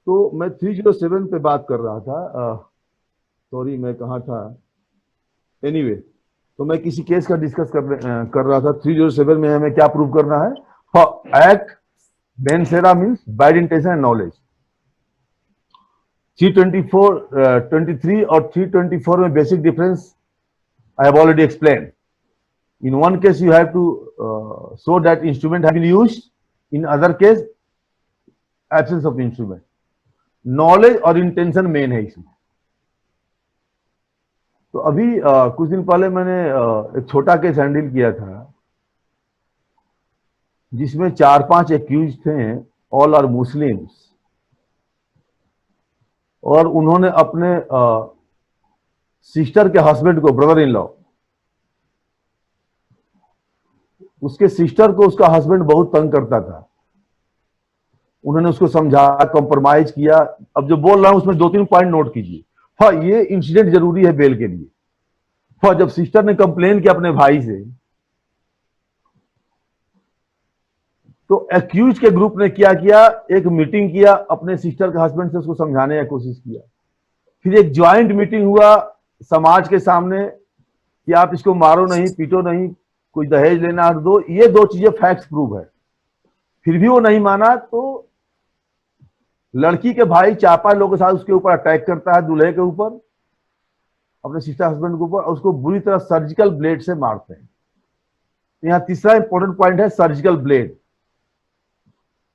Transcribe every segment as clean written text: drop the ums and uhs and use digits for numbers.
तो मैं 307 पे बात कर रहा था। सॉरी, मैं कहाँ था? एनीवे, तो मैं किसी केस का डिस्कस कर रहा था। 307 में हमें क्या प्रूव करना है? Act mens rea means bad intention and knowledge. 324 23 और 324 में basic difference I have already explain. In one case, you have to show that instrument have been used. In other case, absence of instrument. Knowledge और intention main है इसमें। तो अभी कुछ दिन पहले मैंने एक छोटा केस हैंडल किया था जिसमें 4-5 एक्यूज थे, ऑल आर मुस्लिम्स, और उन्होंने अपने सिस्टर के हस्बैंड को, ब्रदर इन लॉ, उसके सिस्टर को उसका हस्बैंड बहुत तंग करता था। उन्होंने उसको समझाया, कॉम्प्रोमाइज किया। अब जो बोल रहा हूं उसमें 2-3 पॉइंट नोट कीजिए। हाँ, ये इंसिडेंट जरूरी है बेल के लिए। हाँ, जब सिस्टर ने कंप्लेन किया अपने भाई से, तो एक्यूज के ग्रुप ने क्या किया, एक मीटिंग किया, अपने सिस्टर के हस्बैंड से उसको समझाने की कोशिश किया। फिर एक ज्वाइंट मीटिंग हुआ समाज के सामने कि आप इसको मारो नहीं, पीटो नहीं, कोई दहेज लेना दो। ये दो चीजें फैक्ट्स प्रूव है। फिर भी वो नहीं माना, तो लड़की के भाई 4-5 लोगों के साथ उसके ऊपर अटैक करता है, दूल्हे के ऊपर, अपने सिस्टर हस्बैंड के ऊपर, और उसको बुरी तरह सर्जिकल ब्लेड से मारते हैं। यहां तीसरा इंपॉर्टेंट पॉइंट है सर्जिकल ब्लेड।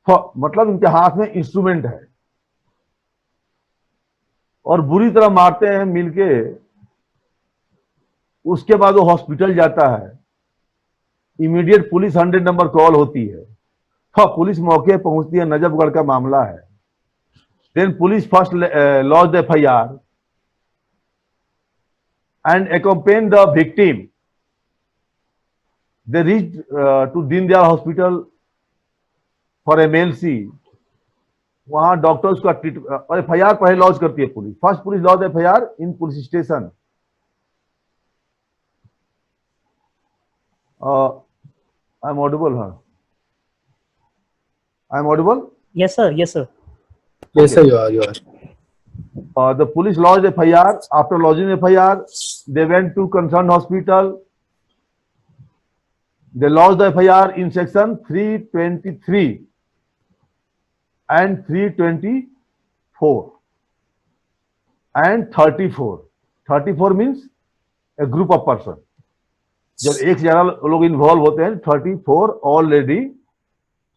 मतलब इनके हाथ में इंस्ट्रूमेंट है और बुरी तरह मारते हैं मिलके। उसके बाद वो हॉस्पिटल जाता है। इमीडिएट पुलिस 100 नंबर कॉल होती है। पुलिस मौके पहुंचती है, नजफगढ़ का मामला है। Then police first lodge the FIR and accompanied the victim. They reached to Deen Dayal Hospital for MLC. वहां डॉक्टर्स का FIR पहले लॉन्च करती है police. First police launch FIR in police station. I am audible? हाँ, I am audible? Yes, sir. Yes, sir. Yes, sir, you are. You are. The police lodged FIR. After lodging FIR, they went to concerned hospital. They lodged the FIR in section 323 and 324 and 34. 34 means a group of person. जब एक से ज्यादा लोग involve होते हैं, 34 already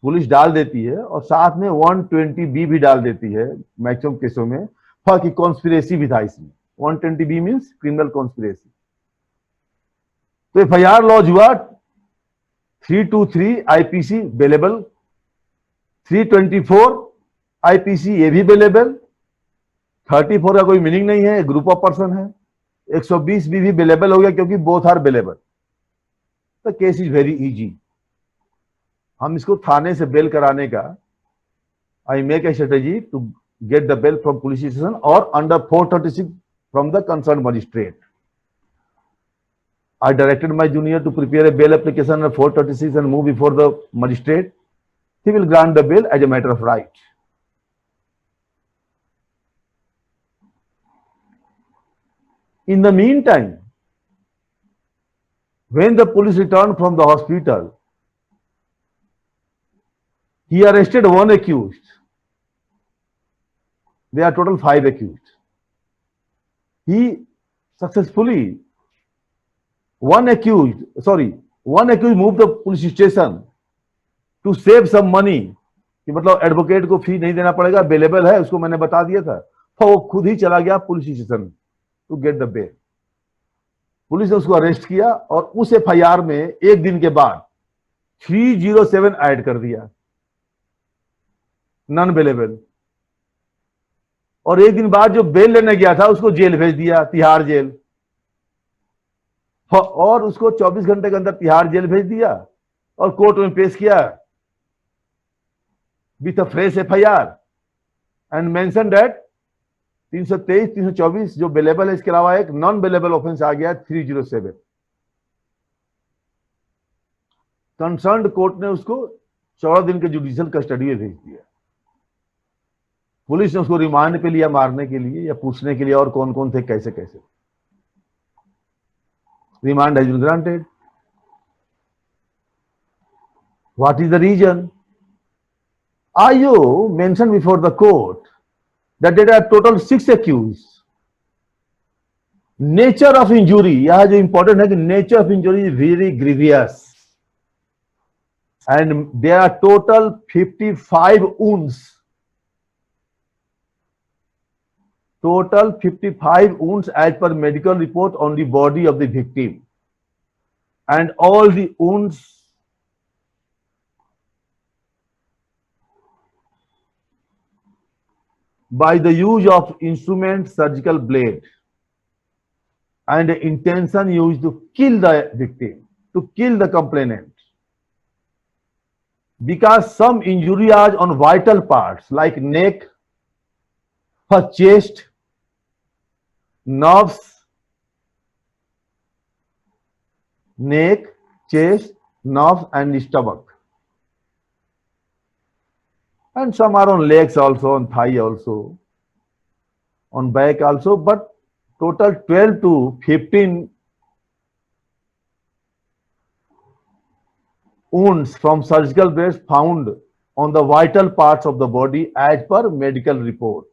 police डाल देती है, और साथ में 120B भी डाल देती है मैक्सिमम केसों में। कि कॉन्स्पिरेसी भी था इसमें। 120B means criminal conspiracy. तो FIR लॉज हुआ। 323 IPC अवेलेबल, 324 IPC ये भी अवेलेबल। 34 का कोई मीनिंग नहीं है, ग्रुप ऑफ पर्सन है। 120 भी अवेलेबल हो गया क्योंकि both are available. The case is very easy. हम इसको थाने से बेल कराने का, I make a strategy to get the bail from police station और under 436 from the concern magistrate. I directed my junior to prepare a bail application under 436 and move before the magistrate. He will grant the bail as a matter of right. In the meantime, when the police returned from the hospital, he arrested one accused. There are total 5 accused. He successfully one accused moved the police station to save some money, कि मतलब advocate को फी नहीं देना पड़ेगा, available है, उसको मैंने बता दिया था। तो वो खुद ही चला गया police station to get the bail. Police ने उसको अरेस्ट किया और उस FIR में एक दिन के बाद 307 ऐड कर दिया, नॉन अवेलेबल। और एक दिन बाद जो बेल लेने गया था उसको जेल भेज दिया, तिहाड़ जेल। और उसको 24 घंटे के अंदर तिहाड़ जेल भेज दिया और कोर्ट में पेश किया with a fresh FIR and mention that 323, 324 जो अवेलेबल है, इसके अलावा एक नॉन अवेलेबल ऑफेंस आ गया 307। कंसर्न्ड कोर्ट ने उसको 14 दिन के जुडिशियल कस्टडी में भेज दिया। पुलिस ने उसको रिमांड पे लिया मारने के लिए या पूछने के लिए और कौन कौन थे कैसे कैसे. Remand has been granted. What is the reason? IO mentioned before the court that there are total 6 accused. Nature of injury, यहाँ जो important है कि nature of injury is very grievous. And there are total 55 wounds. Total 55 wounds as per medical report on the body of the victim. And all the wounds by the use of instrument surgical blade and intention used to kill the victim, to kill the complainant. Because some injury are on vital parts like neck, her chest, nerves, neck, chest, nerves and stomach. And some are on legs also, on thigh also, on back also, but total 12 to 15 wounds from surgical blades found on the vital parts of the body as per medical report.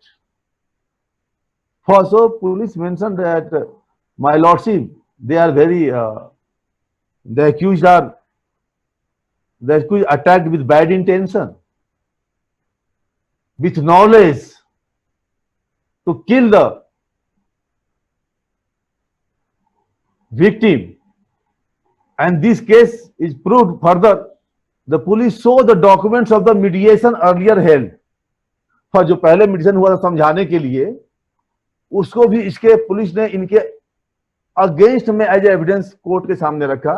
Also, police mentioned that, my lordship, they are very, the accused attacked with bad intention, with knowledge to kill the victim. And this case is proved further. The police saw the documents of the mediation earlier held. और जो पहले mediation हुआ था समझाने के लिए, उसको भी इसके पुलिस ने इनके अगेंस्ट में एज एविडेंस कोर्ट के सामने रखा.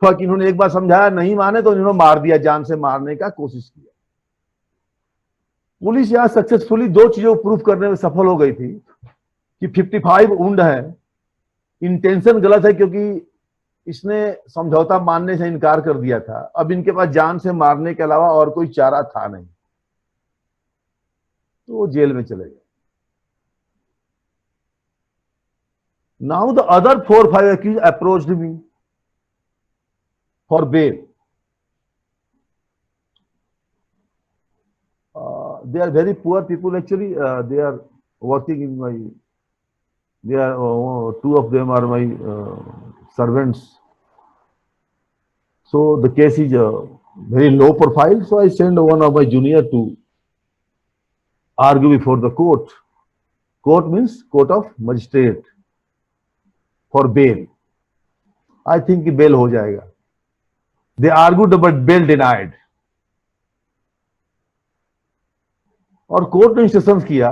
तो इन्होंने एक बार समझाया, नहीं माने तो इन्होंने मार दिया, जान से मारने का कोशिश किया. पुलिस यहां सक्सेसफुली 2 चीजों को प्रूव करने में सफल हो गई थी कि 55 वुंड है, इंटेंशन गलत है क्योंकि इसने समझौता मानने से इनकार कर दिया था. अब इनके पास जान से मारने के अलावा और कोई चारा था नहीं, तो वो जेल में चले गए. Now the other 4-5 accused approached me for bail. They are very poor people actually. They are working in my. They are 2 of them are my servants. So the case is very low profile. So I send one of my junior to argue before the court. Court means court of magistrate for bail. I think bail हो जाएगा. They argued but bail denied. और court ने instruction किया,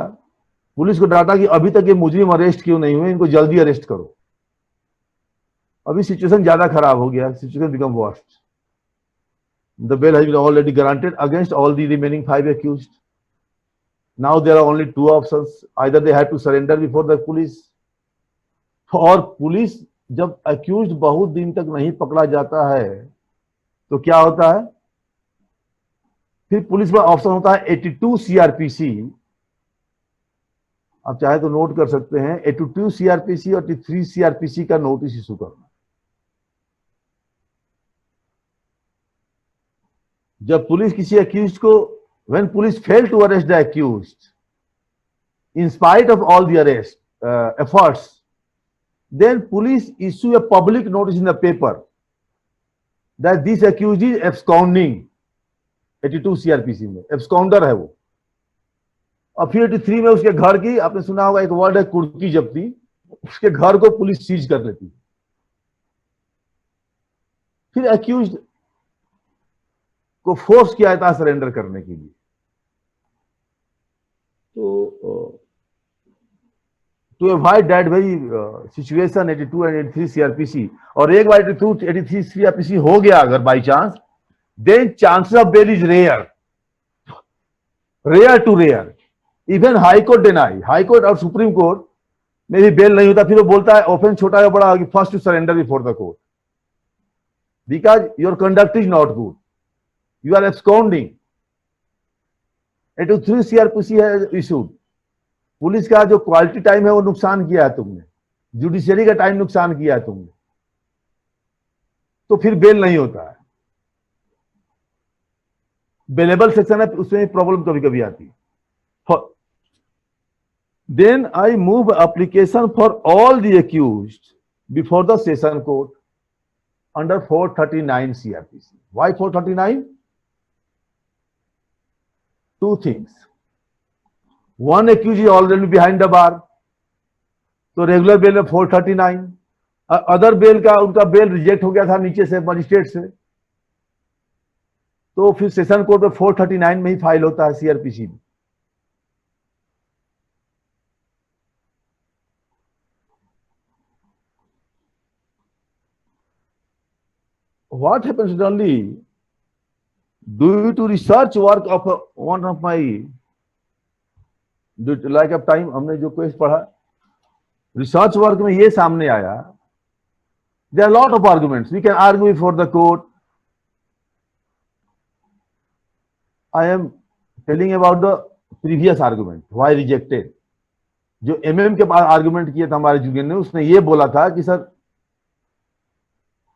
police को डांटा कि अभी तक ये मुजरिम अरेस्ट क्यों नहीं हुए, इनको जल्दी अरेस्ट करो. अभी सिचुएशन ज्यादा खराब हो गया, situation become worst. The bail has been already granted against all the remaining 5 accused. Now there are only 2 options. Either they have to surrender before the police. और पुलिस जब accused बहुत दिन तक नहीं पकड़ा जाता है तो क्या होता है, फिर पुलिस में ऑप्शन होता है 82 CRPC. आप चाहे तो नोट कर सकते हैं, 82 CRPC और 83 CRPC का नोटिस इशू करना. जब पुलिस किसी accused को, when police fail to arrest the accused in spite of all the arrest efforts, then police issue a public notice in the paper that this accused is absconding. 82 CRPC में absconder है वो. और फिर 83 में उसके घर की, आपने सुना होगा एक वर्ड है कुर्की जब्ती, उसके घर को पुलिस सीज कर लेती है. फिर accused को फोर्स किया जाता है सरेंडर करने के लिए. तो to avoid that very situation 82 and 83 CRPC, और एक बार 83 CRPC हो गया अगर by chance, then chances of bail is rare to rare. Even high court deny, high court और supreme court में भी बेल नहीं होता. फिर वो बोलता है ऑफेंस छोटा या बड़ा, first to surrender before the court because your conduct is not good, you are absconding. 83 CrPC है इशूड। पुलिस का जो क्वालिटी टाइम है वो नुकसान किया है तुमने, जुडिशियरी का टाइम नुकसान किया है तुमने, तो फिर बेल नहीं होता है। बेलेबल सेक्शन है, उसमें प्रॉब्लम कभी कभी आती है। Then I move application for all the accused before the session court under 439 CrPC. Why 439? Two things. One accused is already behind the bar, तो रेगुलर बेल में 439। अदर बेल का उनका बेल रिजेक्ट हो गया था नीचे से, मजिस्ट्रेट से, तो फिर सेशन कोर्ट में 439 में ही फाइल होता है सीआरपीसी में। What happens suddenly due to research work of one of my like of time, हमने जो केस पढ़ा रिसर्च वर्क में ये सामने आया, there are a lot of arguments we can argue before the court. I am telling about the previous argument why rejected. जो MM के पास argument किया था हमारे जूनियर ने, उसने ये बोला था कि sir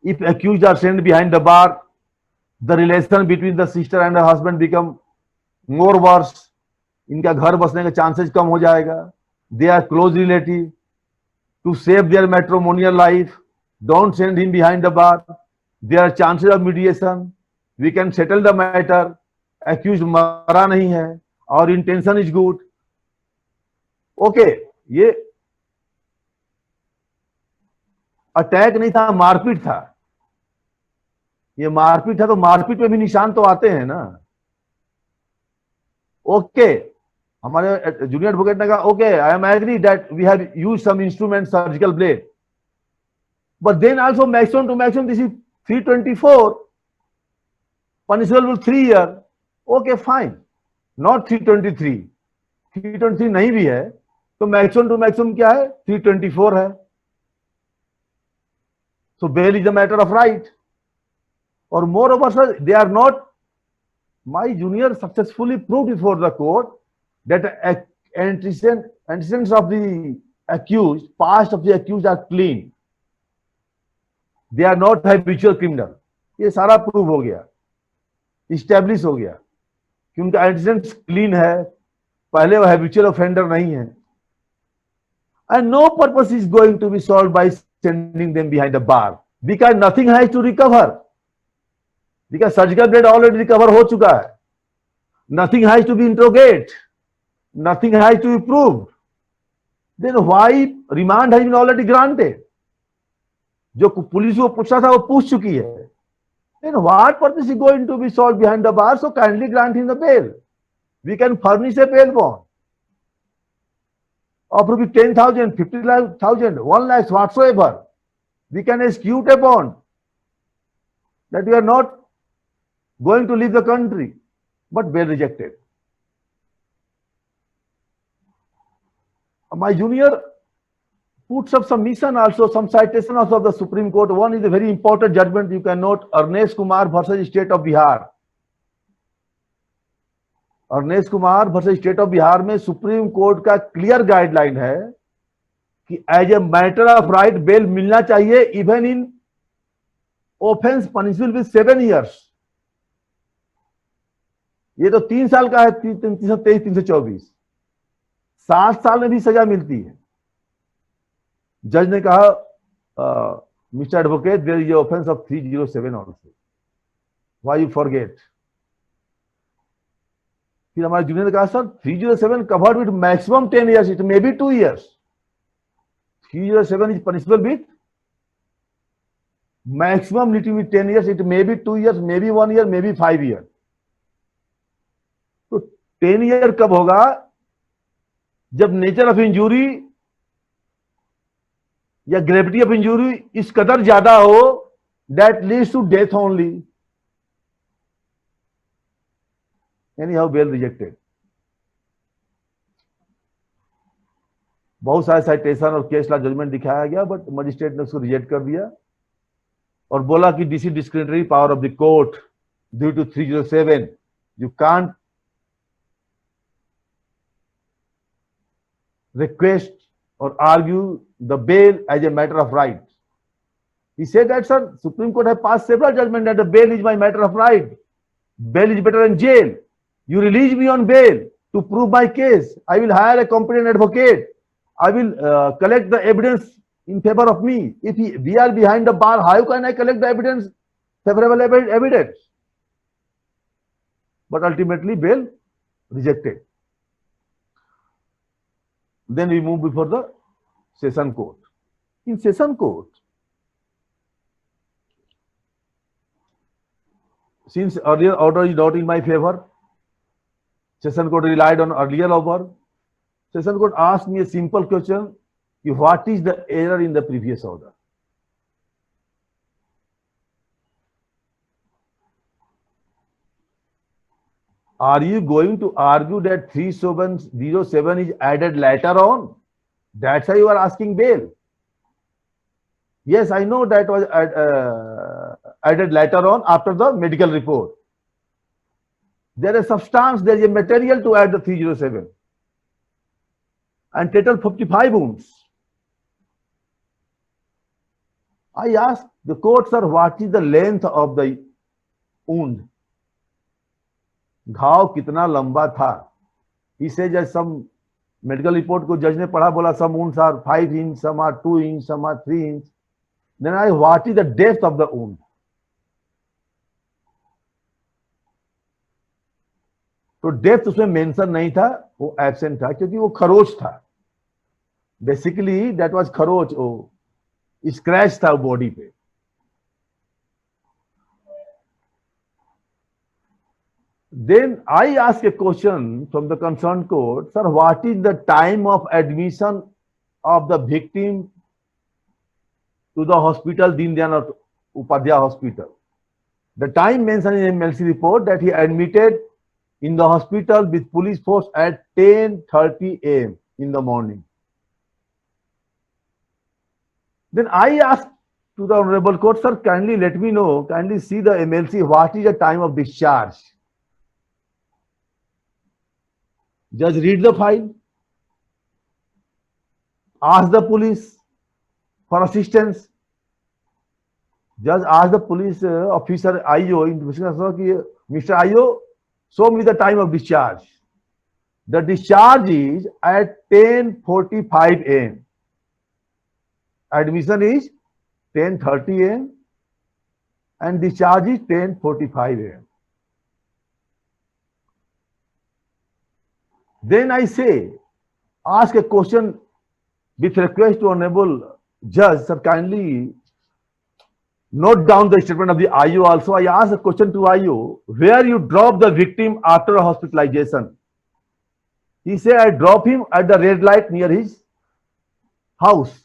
if accused are sent behind the bar, the relation between the sister and her husband become more worse. इनका घर बसने का चांसेस कम हो जाएगा। They are close relative. To save their matrimonial life, don't send him behind the bar. There are chances of mediation. We can settle the matter. Accused मरा नहीं है और intention is good. Okay, ये attack नहीं था, मारपीट था। ये मारपीट था तो मारपीट में भी निशान तो आते हैं ना। ओके, हमारे जूनियर एडवोकेट ने कहा okay, I am agree that we have used some instrument, surgical blade, but then also maximum to maximum this is 324, punishable with 3 year. Okay fine, not 323। 323 नहीं भी है तो मैक्सिमम टू मैक्सिमम क्या है? 324 है। So bail is a matter of right. और moreover sir, they are not, my junior successfully proved before the court that antecedents of the accused, past of the accused are clean. They are not habitual criminal. ये सारा prove हो गया, establish हो गया कि उनका एंटीसेडेंट्स clean है, पहले वो हैबिचुअल ऑफेंडर नहीं है। And no purpose is going to be solved by sending them behind the bar because nothing has to recover. Because surgical blade already recover हो चुका है, nothing has to be interrogate, nothing has to be proved. Then why remand has been already granted? जो police को पूछा था वो पूछ चुकी है। Then what purpose is going to be solved behind the bar? So kindly grant him the bail. We can furnish a bail bond of rupees 10,000, 50,000, 1 lakh, whatsoever. We can execute a bond that we are not going to leave the country, but bail rejected. My junior puts up submission also, some citation also of the Supreme Court. One is a very important judgment you can note, Arnesh Kumar versus State of Bihar. Arnesh Kumar versus State of Bihar में supreme court का clear guideline है कि as a matter of right bail मिलना चाहिए, even in offence punishable with 7 years। ये तो 3 साल का है, 323, 324, 7 साल में भी सजा मिलती है। जज ने कहा mister advocate, there is offence of 307 also, why you forget. फिर हमारे जूनियर ने कहा sir 307 covered with maximum 10 years, it may be 2 years। 307 is punishable with maximum little with 10 years, it may be 2 years, may be 1 year, may be 5 years। तो 10 year कब होगा? जब nature of injury या gravity of injury इस कदर ज्यादा हो that leads to death only. Anyhow bail rejected. बहुत सारे साइटेशन और केस ला जजमेंट दिखाया गया, बट मजिस्ट्रेट ने उसको रिजेक्ट कर दिया और बोला कि this is discretionary power of the court due to 307, you can't request or argue the bail as a matter of right. He said that, sir, Supreme Court has passed several judgments that the bail is my matter of right. Bail is better than jail. You release me on bail to prove my case. I will hire a competent advocate. I will collect the evidence in favor of me. If we are behind the bar, how can I collect the evidence, favorable evidence? But ultimately, bail rejected. Then we move before the session court. In session court, since earlier order is not in my favor, session court relied on earlier order. Session court asked me a simple question: what is the error in the previous order? Are you going to argue that 3707 is added later on? That's why you are asking bail. Yes, I know that was added later on after the medical report. There is substance, there is a material to add the 307. And total 55 wounds. I asked the court, sir, what is the length of the wound? घाव कितना लंबा था? He says that some medical report को जज ने पढ़ा, बोला some wounds are 5 inch, some are 2 inch, some are 3 inch. Then I, what is the depth of the wound? तो डेप्थ उसमें मेंशन नहीं था, वो एब्सेंट था क्योंकि वो खरोच था. बेसिकली दैट वाज खरोच, वो स्क्रैच था बॉडी पे. Then I ask a question from the concerned court, sir, what is the time of admission of the victim to the hospital, Deen Dayal Upadhyaya Hospital? The time mentioned in MLC report that he admitted in the hospital with police force at 10:30 a.m. in the morning. Then I asked to the Honorable Court, sir, kindly let me know, kindly see the MLC, what is the time of discharge? Judge read the file, ask the police for assistance. Judge asked the police officer IO, Mr. IO, show me the time of discharge. The discharge is at 10:45 a.m. Admission is 10:30 a.m. and discharge is 10:45 a.m. Then I say, ask a question with request to Honorable Judge, sir, kindly note down the statement of the IO also. I ask a question to IO, where you drop the victim after hospitalization? He said, I drop him at the red light near his house.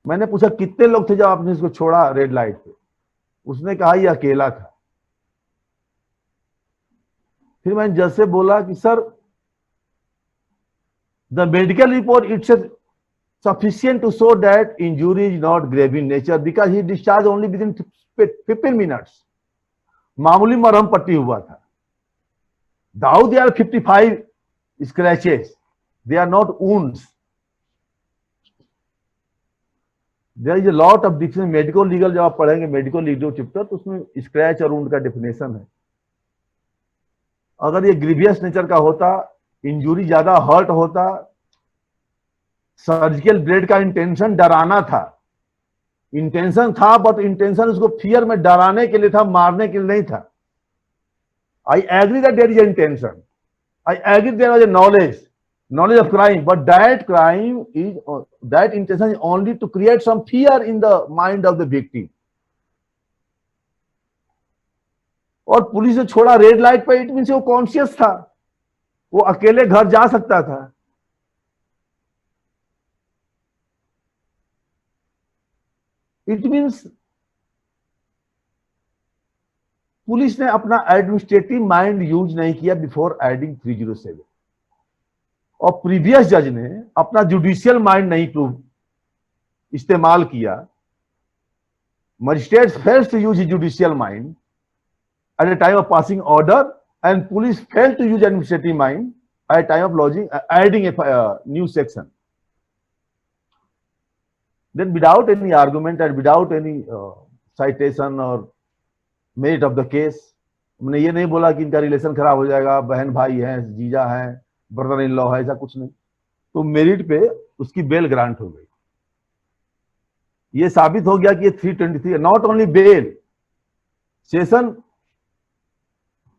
मैंने पूछा कितने लोग थे जब आपने इसको छोड़ा red light पे? उसने कहा ये अकेला था. फिर मैंने जज से बोला कि sir, the medical report it's sufficient to show that injury is not grave in nature because he discharged only within 15 minutes. मामूली मरहम पट्टी हुआ था. Now there are 55 scratches. They are not wounds. There is a lot of difference. Medico legal जब आप पढ़ेंगे medico legal chapter, तो उसमें स्क्रैच और वुंड का डेफिनेशन है. अगर ये ग्रीवियस नेचर का होता, इंजुरी ज्यादा हर्ट होता, सर्जिकल ब्लेड का इंटेंशन डराना था, इंटेंशन था, बट इंटेंशन उसको फियर में डराने के लिए था, मारने के लिए नहीं था. I agree that there is intention, I agree there was a knowledge of crime, but that crime is, that intention is only to create some fear in the mind of the victim. और police ने छोड़ा red light पे, it means वो conscious था, वो अकेले घर जा सकता था. इट मींस पुलिस ने अपना एडमिनिस्ट्रेटिव माइंड यूज नहीं किया बिफोर एडिंग 307, और प्रीवियस जज ने अपना जुडिशियल माइंड नहीं इस्तेमाल किया. Magistrate fails to use judicial mind at a time of passing order, and police failed to use administrative mind at time of lodging, adding a new section. Then without any argument and without any citation or merit of the case, हमने ये नहीं बोला कि इनका relation खराब हो जाएगा, बहन भाई हैं, जीजा हैं, ब्रदर इन लॉ है, ऐसा कुछ नहीं। तो मेरिट पे उसकी बेल ग्रांट हो गई। ये साबित हो गया कि ये 323 not only bail, session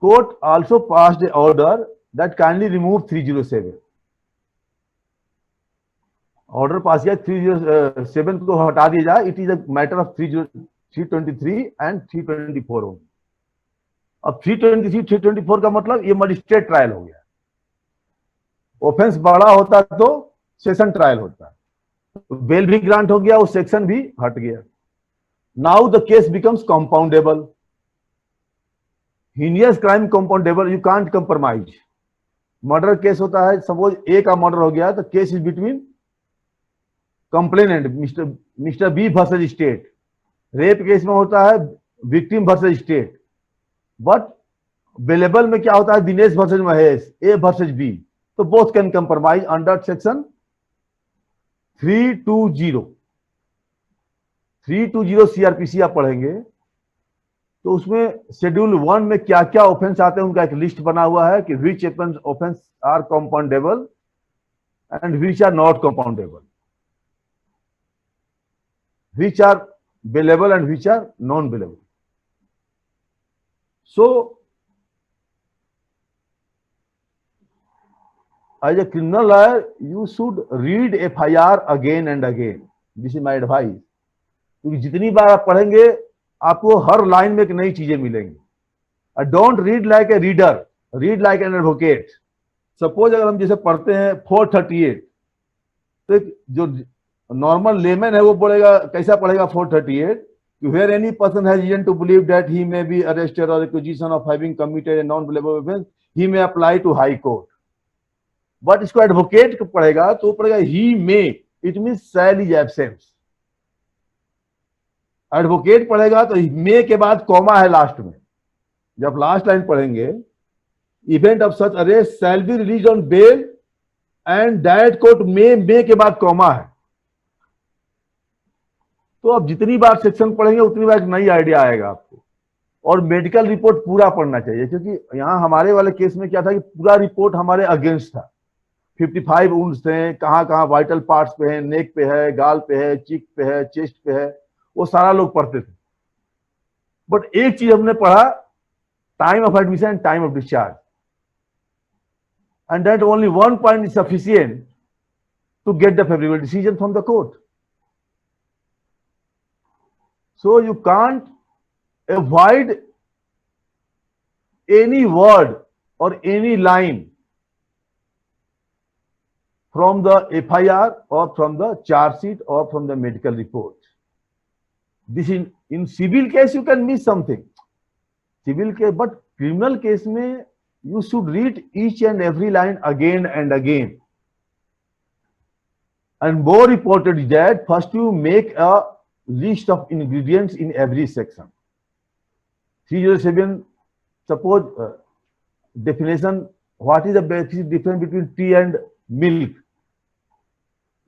court also passed a order that kindly remove 307। Order pass किया 307 को हटा दिया जाए। It is a matter of 323 and 324 होंगे। अब 323 324 का मतलब ये मजिस्ट्रेट ट्रायल हो गया। ऑफेंस बड़ा होता तो सेशन ट्रायल होता, बेल भी ग्रांट हो गया, वो सेक्शन भी हट गया। Now the case becomes compoundable. Heinous crime compoundable, you can't compromise. Murder case होता है, सपोज ए का मर्डर हो गया तो case is between complainant mister B versus state. Rape case में होता है victim versus state. But bailable में क्या होता है, Dinesh versus Mahesh, A versus B. तो both can compromise under section 320 CrPC आप पढ़ेंगे तो उसमें शेड्यूल 1 में क्या क्या ऑफेंस आते हैं उनका एक लिस्ट बना हुआ है कि which offence are compoundable and which are not compoundable, which are billable and which are non-billable. So, as a criminal lawyer, you should read FIR again and again. This is my advice. क्योंकि जितनी बार आप पढ़ेंगे आपको हर line में एक नई चीजें मिलेंगी। Don't read like a reader, read like an advocate. Suppose अगर हम जैसे पढ़ते हैं 438, तो जो नॉर्मल लेमन है वो पढ़ेगा, कैसा पढ़ेगा 438, where any person has reason to believe that he may be arrested or accusation of having committed a non-billable offense, he may apply to high court. But इसको एडवोकेट पढ़ेगा तो पढ़ेगा he may, it means shall is absent. Advocate पढ़ेगा तो मे के बाद comma है last में। जब लास्ट लाइन पढ़ेंगे, event of such arrest shall be release on bail and that court may के बाद कॉमा है। तो अब जितनी बार सेक्शन पढ़ेंगे उतनी बार एक नई आइडिया आएगा आपको। और मेडिकल रिपोर्ट पूरा पढ़ना चाहिए, क्योंकि यहाँ हमारे वाले केस में क्या था कि पूरा रिपोर्ट हमारे अगेंस्ट था। 55 वुंड्स थे, कहाँ कहाँ वाइटल पार्ट्स पे है, नेक पे है, गाल पे है, चिक पे है, चेस्ट पे है, वो सारा लोग पढ़ते थे। बट एक चीज हमने पढ़ा, time of admission and time of discharge, and that only one point is sufficient to get the favourable decision from the court. So you can't avoid any word or any line from the FIR or from the charge sheet or from the medical report. This in civil case you can miss something, civil case, but criminal case में you should read each and every line again and again. And more important is that first you make a list of ingredients in every section. 307, suppose definition, what is the basic difference between tea and milk?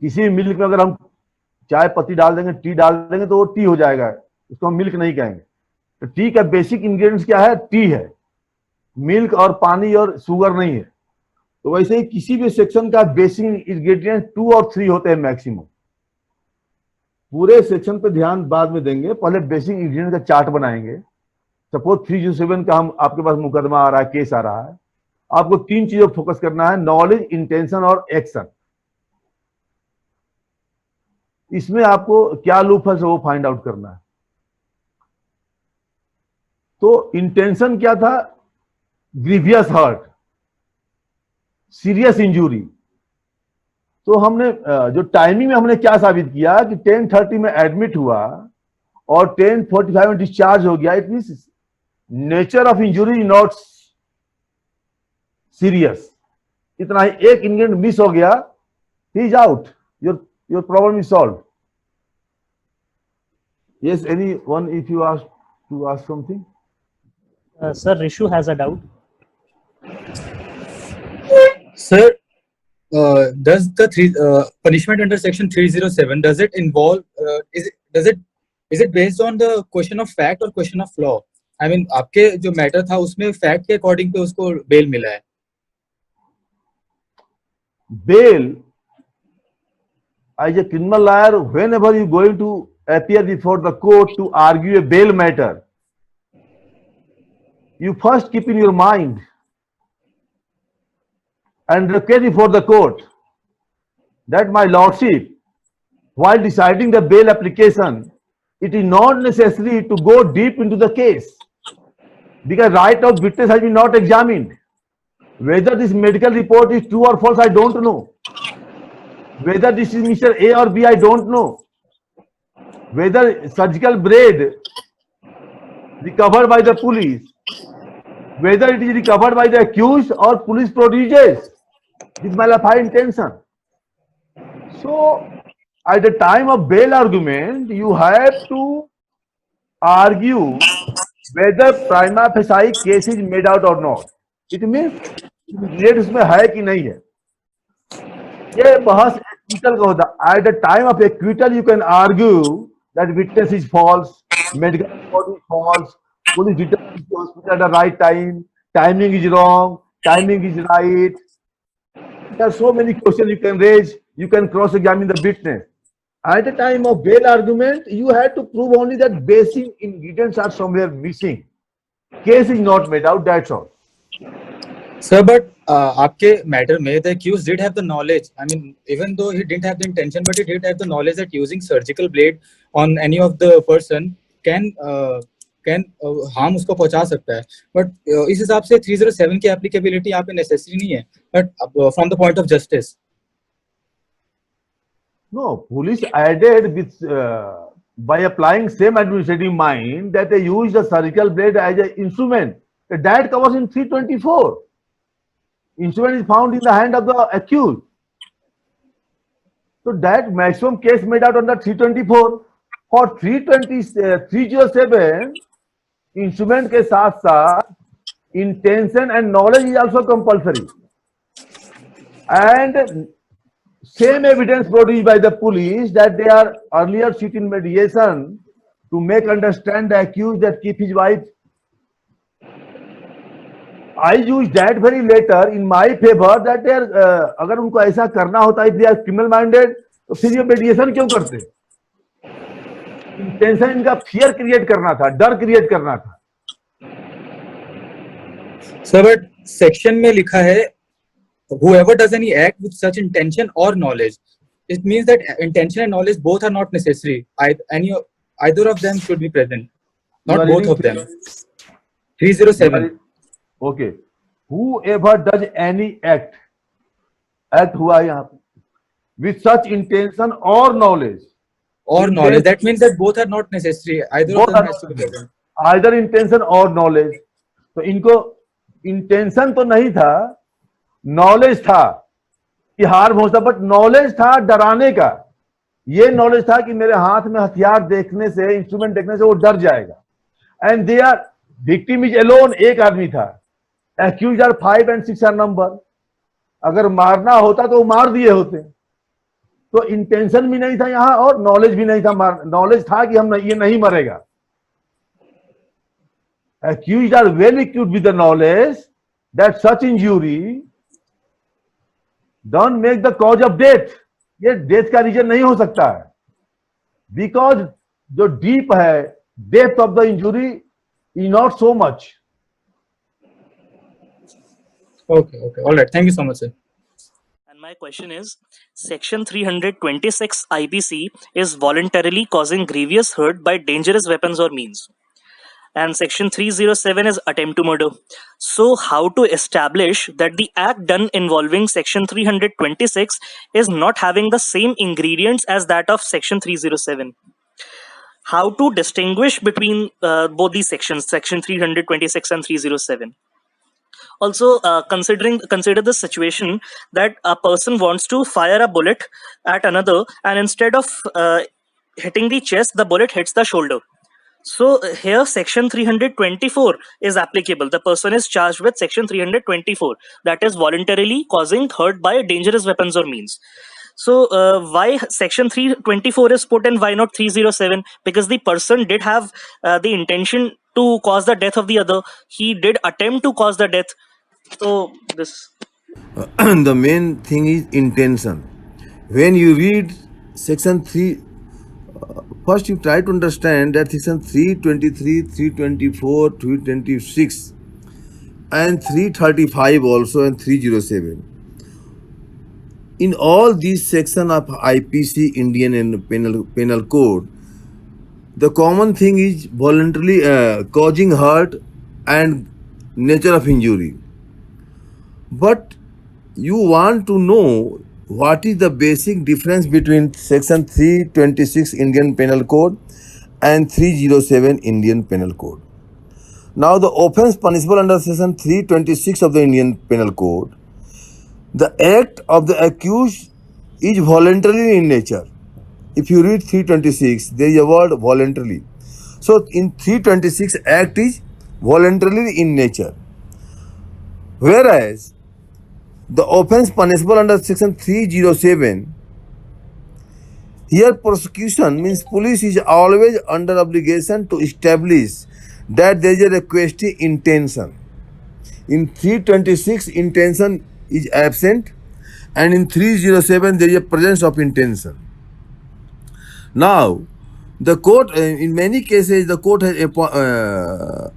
किसी milk में अगर हम चाय पत्ती डाल देंगे, T डाल देंगे तो वो टी हो जाएगा, उसको हम मिल्क नहीं कहेंगे। तो टी का बेसिक इंग्रेडिएंट्स क्या है? टी है, मिल्क और पानी और शुगर नहीं है। तो वैसे ही किसी भी सेक्शन का बेसिक इंग्रेडिएंट 2 और 3 होते हैं मैक्सिमम। पूरे सेक्शन पे ध्यान बाद में देंगे, पहले बेसिक इंग्रेडिएंट का चार्ट बनाएंगे। सपोज 307 का हम आपके पास मुकदमा आ रहा है, केस आ रहा है, आपको 3 चीजों पर फोकस करना है, नॉलेज, इंटेंशन और एक्शन। इसमें आपको क्या लूप है वो फाइंड आउट करना है। तो इंटेंशन क्या था? Grievous hurt, serious injury. तो हमने जो टाइमिंग में हमने क्या साबित किया कि 10:30 में एडमिट हुआ और 10:45 में डिस्चार्ज हो गया। It means nature of injury not serious. इतना ही, एक इंग्रेडिएंट मिस हो गया, he is out, your problem is solve. Yes, anyone if you ask to ask something? Sir, Rishu has a doubt. Sir, does the punishment under section 307, does it involve, is it based on the question of fact or question of law? I mean, आपके जो matter था उसमें fact के according पे उसको bell मिला है. Bail, as a criminal lawyer, whenever you going to appear before the court to argue a bail matter, you first keep in your mind and appear before the court that my lordship, while deciding the bail application, it is not necessary to go deep into the case because right now witness has been not examined. Whether this medical report is true or false, I don't know. Whether this is Mr. A or B, I don't know. Whether surgical blade recovered by the police, whether it is recovered by the accused or police produces with malafide intention. So, at the time of bail argument, you have to argue whether prima facie case is made out or not. It means ingredient उसमें है कि नहीं है. ये बहस acquittal का होता. At the time of acquittal, you can argue that witness is false, medical report is false, police returned to hospital at the right time, timing is wrong, timing is right. There are so many questions you can raise. You can cross-examine the witness. At the time of bail argument, you have to prove only that basic ingredients are somewhere missing. Case is not made out, that's all. Sir, but आपके matter में the accused did have the knowledge. I mean, even though he didn't have the intention, but he did have the knowledge that using surgical blade on any of the person can harm उसको पहुंचा सकता है. But इस हिसाब से 307 की applicability यहाँ पे necessary नहीं है. But from the point of justice. No, police added with by applying same administrative mind that they use the surgical blade as an instrument. That covers in 324. Instrument is found in the hand of the accused. So that maximum case made out under 324. For 307, instrument के साथ साथ intention and knowledge is also compulsory. And same evidence produced by the police that they are earlier sit in mediation to make understand the accused that keep his wife. I use that very later in my favor that they are अगर उनको ऐसा करना होता if they are criminal minded तो फिर ये mediation क्यों करते? Intention इनका fear create करना था, डर create करना था. Sir, but section में लिखा है whoever does any act with such intention or knowledge. It means that intention and knowledge both are not necessary. Either of them should be present, not both of them. 307. Okay. Whoever does any act हुआ यहाँ पे with such intention or knowledge. Or knowledge. That means that both are not necessary. Either of them has to be present. Either intention or knowledge. तो इनको intention तो नहीं था, knowledge था कि हार पहुंचता, बट knowledge था डराने का. ये knowledge था कि मेरे हाथ में हथियार देखने से, इंस्ट्रूमेंट देखने से वो डर जाएगा. And they are victim is alone, एक आदमी था. Accused are 5 and 6 are number. अगर मारना होता तो मार दिए होते. तो इंटेंशन भी नहीं था यहाँ और नॉलेज भी नहीं था. नॉलेज था कि हम ये नहीं मरेगा. Accused are well equipped with the knowledge that such injury don't make the cause of death. ये डेथ का रीजन नहीं हो सकता है. बिकॉज जो डीप है, depth of the injury is not so much. Okay. All right. Thank you so much, sir. And my question is, Section 326 IPC is voluntarily causing grievous hurt by dangerous weapons or means. And Section 307 is attempt to murder. So how to establish that the act done involving Section 326 is not having the same ingredients as that of Section 307? How to distinguish between both these sections, Section 326 and 307? Also, consider the situation that a person wants to fire a bullet at another, and instead of hitting the chest, the bullet hits the shoulder. So here section 324 is applicable. The person is charged with section 324, that is voluntarily causing hurt by dangerous weapons or means. So why section 324 is put and why not 307? Because the person did have the intention to cause the death of the other. He did attempt to cause the death. So this. The main thing is intention. When you read section 3, first you try to understand that section 323, 324, 326 and 335 also and 307. In all these sections of IPC, Indian and Penal Code, the common thing is voluntarily causing hurt and nature of injury. But you want to know what is the basic difference between section 326 Indian Penal Code and 307 Indian Penal Code. Now the offense punishable under section 326 of the Indian Penal Code, the act of the accused is voluntary in nature. If you read 326, there is a word voluntarily. So in 326, act is voluntarily in nature. Whereas the offense punishable under section 307, here prosecution means police is always under obligation to establish that there is a requesting intention. In 326, intention is absent, and in 307, there is a presence of intention. Now, the court, in many cases, the court has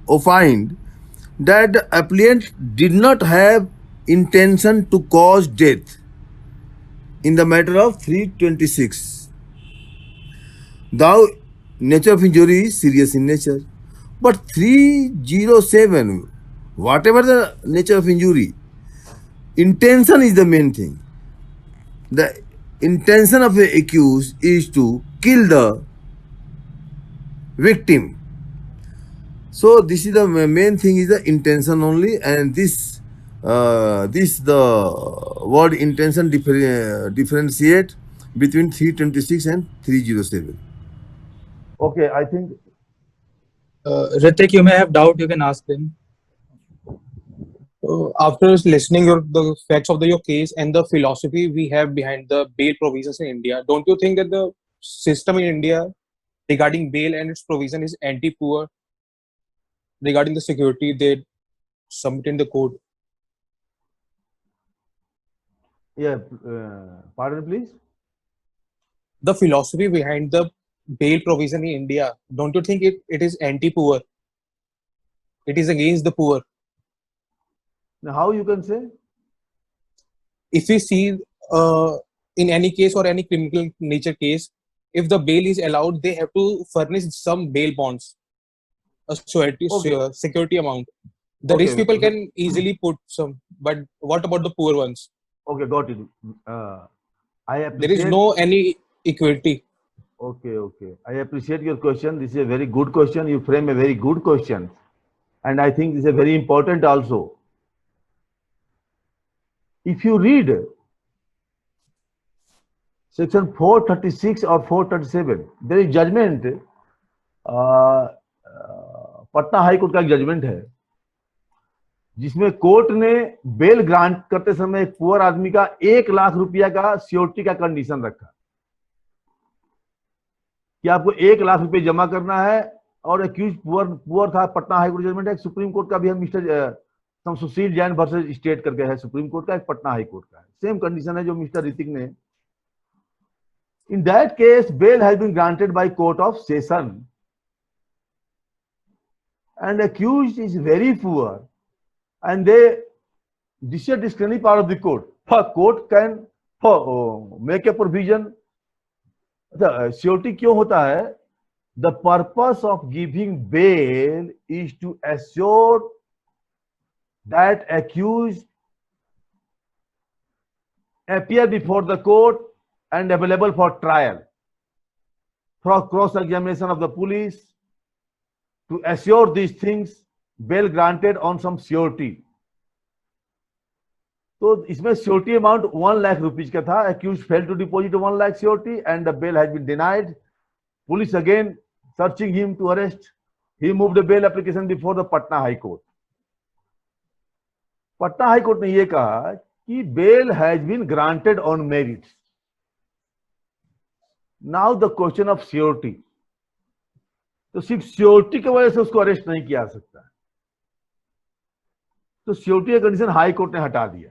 opined that the applicant did not have intention to cause death in the matter of 326. Thou nature of injury is serious in nature. But 307, whatever the nature of injury, intention is the main thing. The intention of the accused is to kill the victim. So this is the main thing, is the intention only, and this the word intention differentiate between 326 and 307. Okay, I think Ritik, you may have doubt, you can ask them. After listening the facts of your case and the philosophy we have behind the bail provisions in India, don't you think that the system in India regarding bail and its provision is anti-poor regarding the security they submit in the code? yeah, pardon please. The philosophy behind the bail provision in India, don't you think it is anti-poor? It is against the poor. Now, how you can say? If we see in any case or any criminal nature case, if the bail is allowed, they have to furnish some bail bonds, a security amount. The Okay. rich people can easily put some, but what about the poor ones? Okay, got it. I appreciate. There is no any equity. Okay. I appreciate your question. This is a very good question. You frame a very good question. And I think this is a very important also. If you read section 436 or 437, there is judgment. Patna high court का एक judgement है जिसमें court ने bell grant करते समय एक poor आदमी का 1 लाख रुपया का सिक्योरिटी का कंडीशन रखा कि आपको 1 लाख रुपए जमा करना है, और एक्यूज पुअर था। पटना हाई कोर्ट जजमेंट है। सुप्रीम कोर्ट का भी है, mister Sushil Jain versus state करके है सुप्रीम कोर्ट का, एक पटना हाई कोर्ट का है। सेम कंडीशन है जो मिस्टर ऋतिक ने। In that case bail has been granted by court of session and accused is very poor, and this is a discretionary power of the court. The court can make a provision. The surety क्यों होता है? The purpose of giving bail is to assure that accused appear before the court and available for trial, for cross-examination of the police. To assure these things, bail granted on some surety. तो इसमें surety amount 1 lakh rupees का था. Accused failed to deposit 1 lakh surety and the bail has been denied. Police again searching him to arrest. He moved a bail application before the Patna High Court. Patna high court ने यह कहा कि bail has been granted on merits. Now the question of surety. तो सिर्फ surety की वजह से उसको अरेस्ट नहीं किया जा सकता, तो श्योरिटी का कंडीशन हाई कोर्ट ने हटा दिया।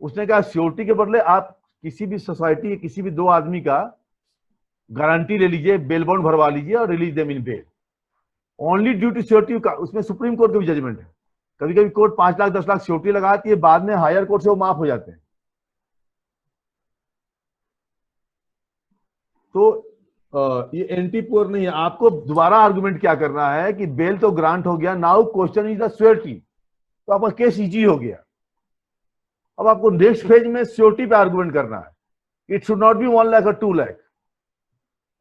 उसने कहा श्योरिटी के बदले आप किसी भी सोसाइटी के किसी भी दो आदमी का गारंटी ले लीजिए, बेल बॉन्ड भरवा लीजिए और release them in bail, only due to surety का। उसमें सुप्रीम कोर्ट का भी जजमेंट है। कभी कभी कोर्ट 5 लाख 10 लाख श्योरिटी लगाती है, बाद में हायर कोर्ट से वो माफ हो जाते हैं। तो ये एंटी पुअर नहीं है। आपको दोबारा आर्गुमेंट क्या करना है कि बेल तो ग्रांट हो गया, now question is the surety, तो आपका केस इजी हो गया। अब आपको नेक्स्ट फेज में श्योरिटी पे आर्गुमेंट करना है। It should not be 1 lakh और 2 lakh,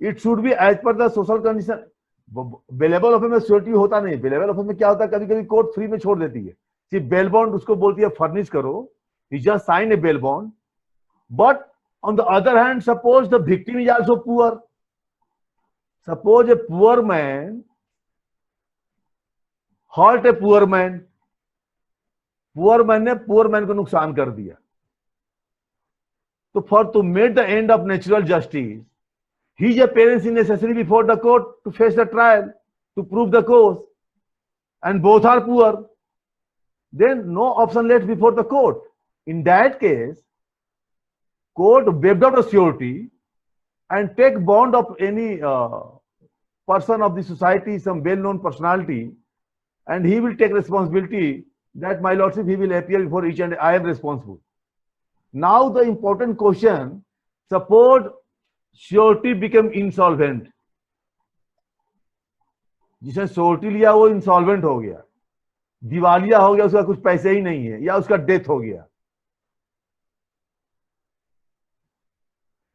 it should be as per the social condition. Bailable offer में श्योरिटी होता नहीं। बेलेबल ऑफर में क्या होता है, कभी कभी कोर्ट फ्री में छोड़ देती है, सिर्फ बेल बॉन्ड उसको बोलती है फर्निश करो, you just sign a bail bond. But on the other hand, suppose the victim is also poor, suppose a poor man hurt a poor man, poor man ने poor man को नुकसान कर दिया, तो for to meet the end of natural justice, his appearance is necessary before the court to face the trial, to prove the cause, and both are poor, then no option left before the court. In that case, court waived out the surety and take bond of any person of the society, some well-known personality, and he will take responsibility that, my lordship, he will appear before each and I am responsible. Now the important question, suppose surety became insolvent, जिसने surety लिया वो insolvent हो गया, दिवालिया हो गया, उसका कुछ पैसे ही नहीं है, या उसका डेथ हो गया,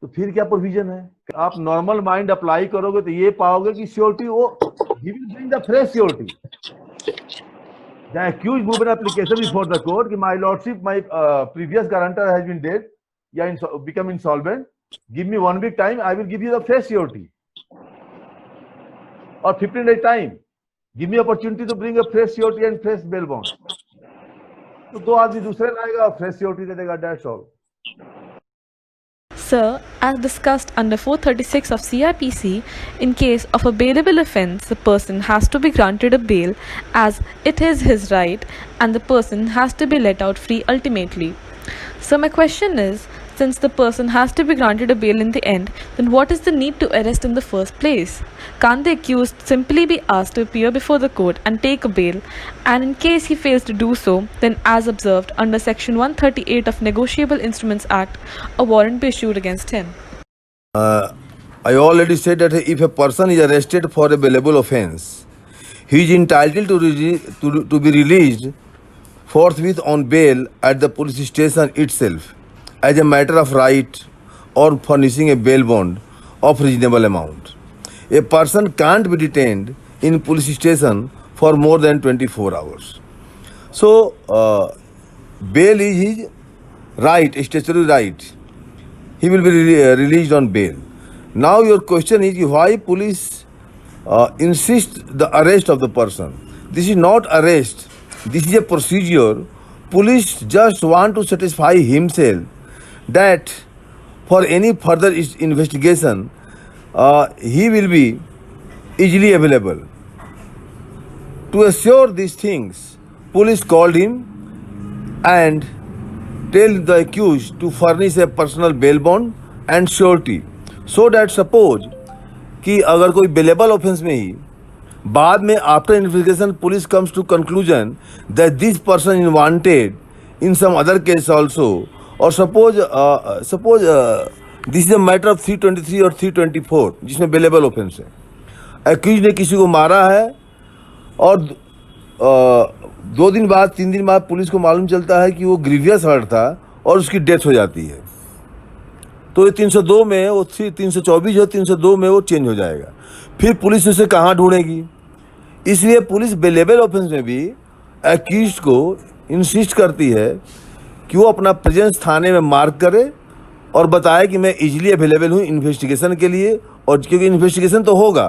तो फिर क्या प्रोविजन है? आप नॉर्मल माइंड अप्लाई करोगे तो ये पाओगे कि श्योरिटी वो ही will bring the fresh surety. The accused move an application before the court कि my lordship, my previous guarantor has been dead या become insolvent, give me 1 week time, I will give you the fresh surety, और 15 days time, give me opportunity to bring a fresh surety and fresh bail bond. तो दो आदमी दूसरे लाएगा, fresh surety दे देगा, that's all. Sir, as discussed under 436 of CRPC, in case of a bailable offence, the person has to be granted a bail as it is his right and the person has to be let out free ultimately. So my question is, since the person has to be granted a bail in the end, then what is the need to arrest in the first place? Can't the accused simply be asked to appear before the court and take a bail, and in case he fails to do so, then as observed under section 138 of Negotiable Instruments Act, a warrant be issued against him? I already said that if a person is arrested for a bailable offence, he is entitled to be released forthwith on bail at the police station itself as a matter of right, or furnishing a bail bond of reasonable amount. A person can't be detained in police station for more than 24 hours. So, bail is his right, statutory right. He will be released on bail. Now your question is why police insist the arrest of the person. This is not arrest. This is a procedure. Police just want to satisfy himself that for any further investigation, he will be easily available. To assure these things, police called him and tell the accused to furnish a personal bail bond and surety, so that suppose कि अगर कोई bailable offence में ही बाद में after investigation police comes to conclusion that this person is wanted in some other case also, और suppose this is a matter of 323 और 324 जिसमें बेलेबल ऑफेंस है, एक्यूज ने किसी को मारा है और 2 दिन बाद 3 दिन बाद पुलिस को मालूम चलता है कि वो ग्रीवियस हर्ट था और उसकी डेथ हो जाती है, तो ये 302 में वो 324 है, 302 में वो चेंज हो जाएगा। फिर पुलिस उसे कहाँ ढूंढेगी? इसलिए पुलिस बेलेबल ऑफेंस में भी एक्यूज्ड को इंसिस्ट करती है कि वो अपना प्रेजेंस थाने में मार्क करे और बताए कि मैं इजीली अवेलेबल हूँ इन्वेस्टिगेशन के लिए, और क्योंकि इन्वेस्टिगेशन तो होगा,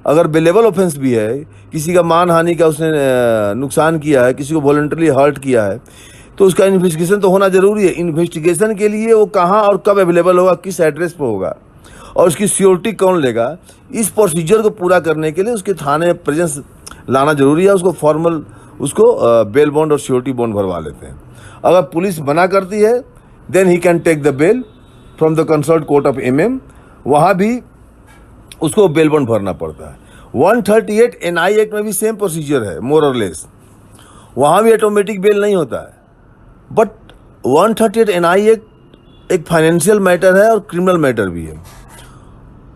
अगर बेलेबल ऑफेंस भी है, किसी का मान हानि का उसने नुकसान किया है, किसी को वॉलंटरली हर्ट किया है, तो उसका इन्वेस्टिगेशन तो होना जरूरी है। इन्वेस्टिगेशन के लिए वो कहाँ और कब अवेलेबल होगा, किस एड्रेस पर होगा और उसकी सिक्योरिटी कौन लेगा, इस प्रोसीजर को पूरा करने के लिए उसके थाने में प्रेजेंस लाना जरूरी है। उसको फॉर्मल बेल बॉन्ड और सिक्योरिटी बॉन्ड भरवा लेते हैं। अगर पुलिस मना करती है then he can take the bail from the concerned court of MM। वहाँ भी उसको बेल बॉन्ड भरना पड़ता है। 138 NI एक्ट में भी सेम प्रोसीजर है मोर और लेस। वहाँ भी ऑटोमेटिक बेल नहीं होता है, बट 138 NI एक्ट एक फाइनेंशियल मैटर है और क्रिमिनल मैटर भी है।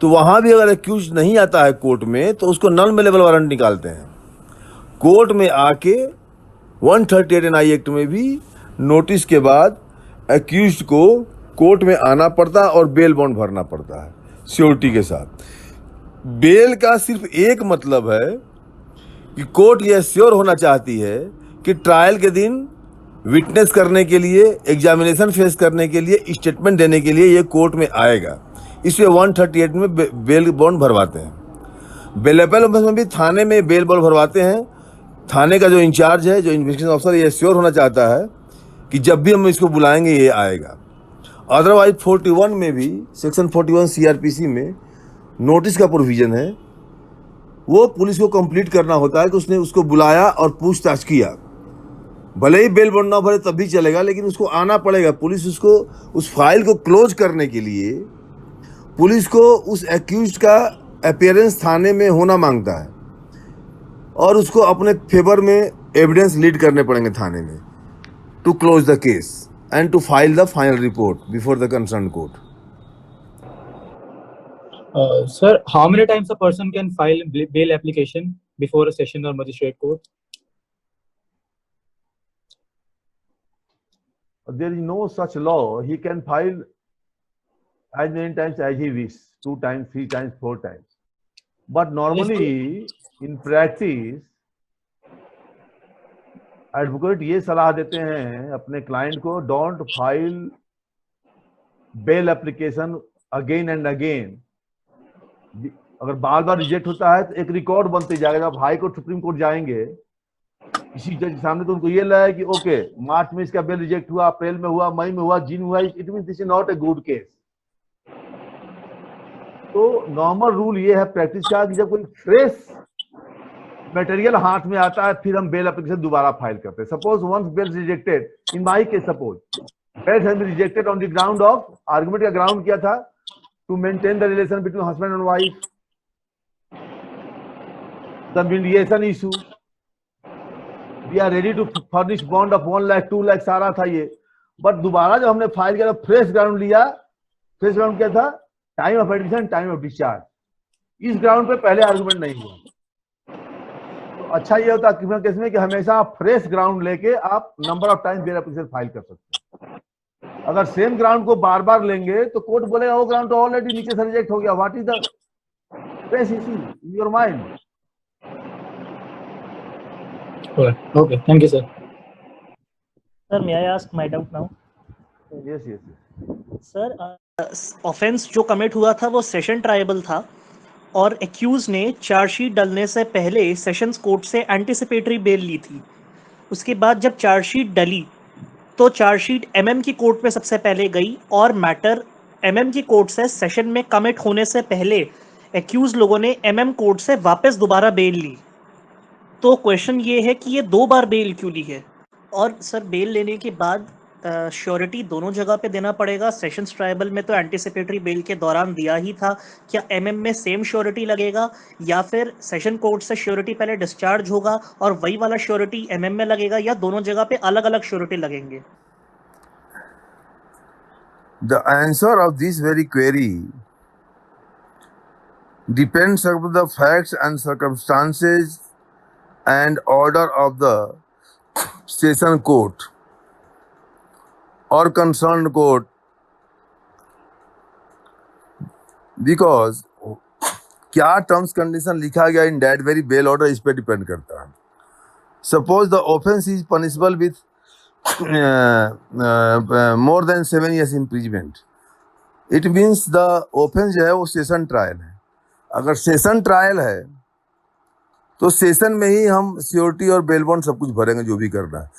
तो वहाँ भी अगर एक्यूज नहीं आता है कोर्ट में तो उसको नॉन अवेलेबल वारंट निकालते हैं। कोर्ट में आके 138 NI एक्ट में भी नोटिस के बाद एक्यूज को कोर्ट में आना पड़ता है और बेल बॉन्ड भरना पड़ता है सिक्योरिटी के साथ। बेल का सिर्फ एक मतलब है कि कोर्ट यह श्योर होना चाहती है कि ट्रायल के दिन विटनेस करने के लिए, एग्जामिनेशन फेस करने के लिए, स्टेटमेंट देने के लिए ये कोर्ट में आएगा। इसलिए 138 में बेल बॉन्ड भरवाते हैं। बेलेबल में भी थाने में बेल बॉन्ड भरवाते हैं। थाने का जो इंचार्ज है, जो इन्वेस्टिगेशन ऑफिसर, ये श्योर होना चाहता है कि जब भी हम इसको बुलाएंगे ये आएगा। अदरवाइज 41 में भी, सेक्शन 41 CRPC में नोटिस का प्रोविजन है। वो पुलिस को कंप्लीट करना होता है कि उसने उसको बुलाया और पूछताछ किया। भले ही बेल बॉन्ड ना भरे तब भी चलेगा, लेकिन उसको आना पड़ेगा। पुलिस उसको उस फाइल को क्लोज करने के लिए पुलिस को उस एक्यूज का अपीयरेंस थाने में होना मांगता है और उसको अपने फेवर में एविडेंस लीड करने पड़ेंगे थाने में to close the case and to file the final report before the concern court. Sir, how many times a person can file bail application before a session or magistrate court? There is no such law. He can file as many times as he wishes, 2 times, 3 times, 4 times. But normally in practice, advocate ये सलाह देते हैं अपने client को, don't file bail application again and again. अगर बार बार reject होता है तो एक रिकॉर्ड बनते जाएगा। जब हाई कोर्ट, सुप्रीम कोर्ट जाएंगे किसी जज के सामने तो उनको ये लगा कि ओके मार्च में इसका बेल रिजेक्ट हुआ, अप्रैल में हुआ, मई में हुआ, जून में हुआ, it means this is not a good case. तो नॉर्मल रूल ये है प्रैक्टिस का कि जब कोई फ्रेश मटेरियल हाथ में आता है फिर हम बेल एप्लीकेशन दोबारा फाइल करते हैं। Suppose once bail rejected, in my case suppose bail has been rejected on the ground of, argument का ग्राउंड क्या था, to maintain the relation between husband and wife, the mediation issue, we are ready to furnish bond of 1 lakh 2 lakh, सारा था ये। But दोबारा जब हमने file किया तो फ्रेश ग्राउंड लिया। फ्रेश ग्राउंड क्या था, time of admission, time of discharge. इस ग्राउंड पे पहले आर्गुमेंट नहीं हुआ। तो अच्छा ये होता है क्रिमिनल केस में कि हमेशा आप फ्रेश ग्राउंड लेके आप number of time bail application file कर सकते हैं। अगर सेम ग्राउंड को बार बार लेंगे तो कोर्ट बोलेगा वो ग्राउंड तो ऑलरेडी नीचे से रिजेक्ट हो गया, what is the fresh issue in your mind. Okay, thank you, sir. Sir, may I ask my doubt now? Yes yes sir, offence जो कमिट हुआ था वो सेशन ट्रायबल था और एक्यूज ने चार्जशीट डलने से पहले सेशंस कोर्ट से एंटिसिपेटरी बेल ली थी। उसके बाद जब चार्जशीट डली तो चार्जशीट MM की कोर्ट में सबसे पहले गई और मैटर MM की कोर्ट से सेशन में कमिट होने से पहले एक्यूज लोगों ने MM कोर्ट से वापस दोबारा बेल ली। तो क्वेश्चन ये है कि ये 2 बार बेल क्यों ली है? और सर बेल लेने के बाद श्योरिटी दोनों जगह पे देना पड़ेगा। सेशंस ट्रायबल में तो एंटिसिपेटरी बेल के दौरान दिया ही था, क्या MM में सेम श्योरिटी लगेगा या फिर सेशन कोर्ट से श्योरिटी पहले डिस्चार्ज होगा और वही वाला श्योरिटी MM में लगेगा, या दोनों जगह पे अलग अलग श्योरिटी लगेंगे? The answer of this very query depends upon the facts and circumstances and order of the session court or concerned court, because क्या टर्म्स कंडीशन लिखा गया in that very bail order इस पे डिपेंड करता है। Suppose the offence is punishable with more than 7 years imprisonment, it means the offense जो है वो सेशन ट्रायल है। अगर सेशन ट्रायल है तो सेशन में ही हम सियोरिटी और बेल बॉन्ड सब कुछ भरेंगे जो भी करना है।